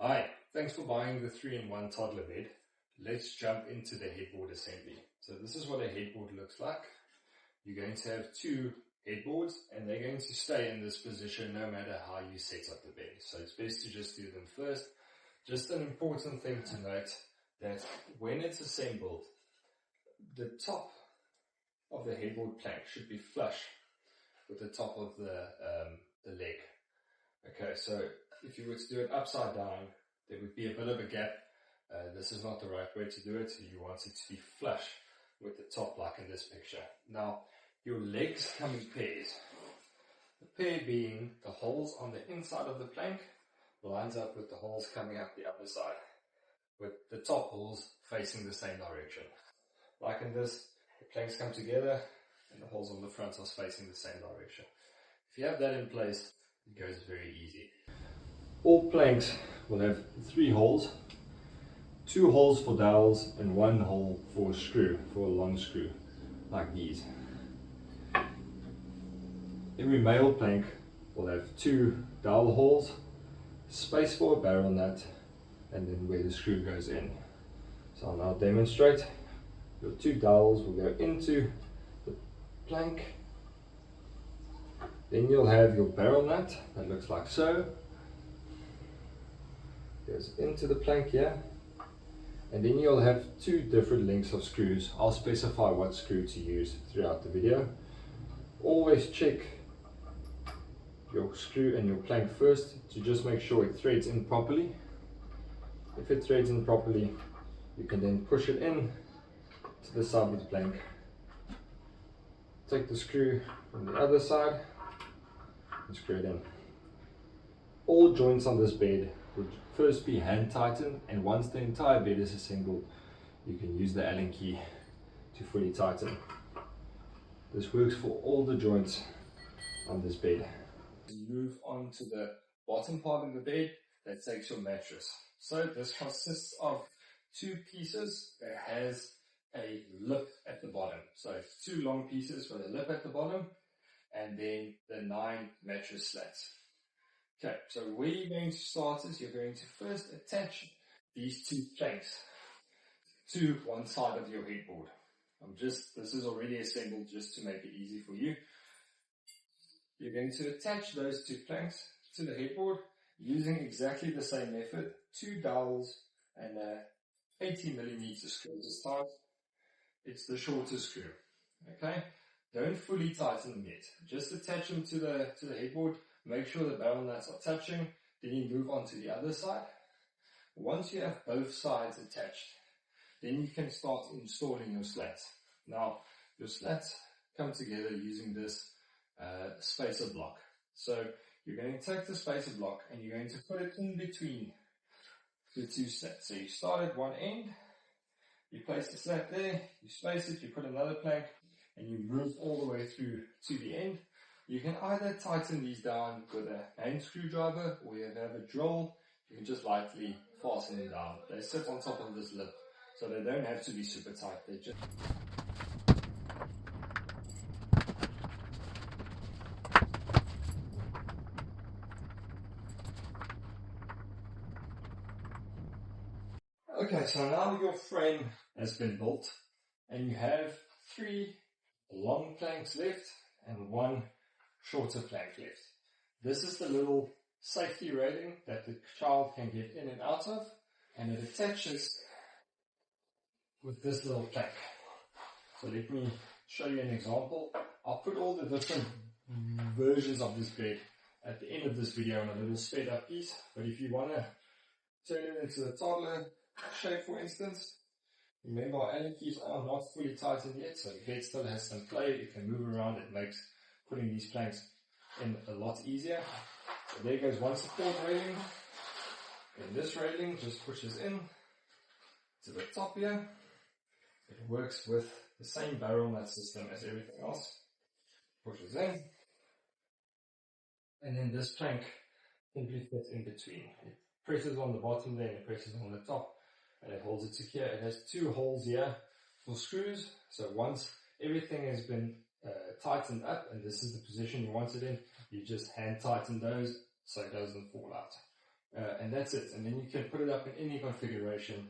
Hi, thanks for buying the 3-in-1 toddler bed. Let's jump into the headboard assembly. So this is what a headboard looks like. You're going to have two headboards and they're going to stay in this position no matter how you set up the bed. So it's best to just do them first. Just an important thing to note that when it's assembled, the top of the headboard plank should be flush with the top of the leg. Okay, so if you were to do it upside down, there would be a bit of a gap. This is not the right way to do it. You want it to be flush with the top like in this picture. Now, your legs come in pairs. The pair being the holes on the inside of the plank lines up with the holes coming out the other side, with the top holes facing the same direction. Like in this, the planks come together and the holes on the front are facing the same direction. If you have that in place, it goes very easy. All planks will have 3 holes, 2 holes for dowels and 1 hole for a screw, for a long screw, like these. Every male plank will have 2 dowel holes, space for a barrel nut, and then where the screw goes in. So I'll now demonstrate. Your 2 dowels will go into the plank. Then you'll have your barrel nut that looks like so. Goes into the plank here. And then you'll have 2 different lengths of screws. I'll specify what screw to use throughout the video. Always check your screw and your plank first to just make sure it threads in properly. If it threads in properly, you can then push it in to the side of the plank. Take the screw from the other side and screw it in. All joints on this bed would first be hand tightened, and once the entire bed is assembled, you can use the Allen key to fully tighten. This works for all the joints on this bed. Move on to the bottom part of the bed that takes your mattress. So this consists of 2 pieces that has a lip at the bottom. So it's 2 long pieces with a lip at the bottom, and then the 9 mattress slats. Okay, so where you're going to start is you're going to first attach these 2 planks to one side of your headboard. This is already assembled just to make it easy for you. You're going to attach those 2 planks to the headboard using exactly the same method, 2 dowels and a 80mm screw this time. It's the shorter screw. Okay, don't fully tighten them yet. Just attach them to the headboard. Make sure the barrel nuts are touching. Then you move on to the other side. Once you have both sides attached, then you can start installing your slats. Now, your slats come together using this spacer block. So you're going to take the spacer block and you're going to put it in between the 2 slats. So you start at one end, you place the slat there, you space it, you put another plank, and you move all the way through to the end. You can either tighten these down with a hand screwdriver, or you have a drill. You can just lightly fasten them down. They sit on top of this lip, so they don't have to be super tight. They just Okay, so now your frame has been built, and you have 3 long planks left and 1 shorter plank left. This is the little safety railing that the child can get in and out of, and it attaches with this little plank. So let me show you an example. I'll put all the different versions of this bed at the end of this video on a little sped up piece, but if you want to turn it into a toddler shape, for instance, remember our Allen keys are not fully tightened yet, so the bed still has some play. It can move around. It makes putting these planks in a lot easier. So there goes one support railing, and this railing just pushes in to the top here. It works with the same barrel nut system as everything else. Pushes in, and then this plank simply fits in between. It presses on the bottom there, and it presses on the top, and it holds it secure. It has 2 holes here for screws, so once everything has been tightened up, and this is the position you want it in, you just hand tighten those so it doesn't fall out. And that's it. And then you can put it up in any configuration.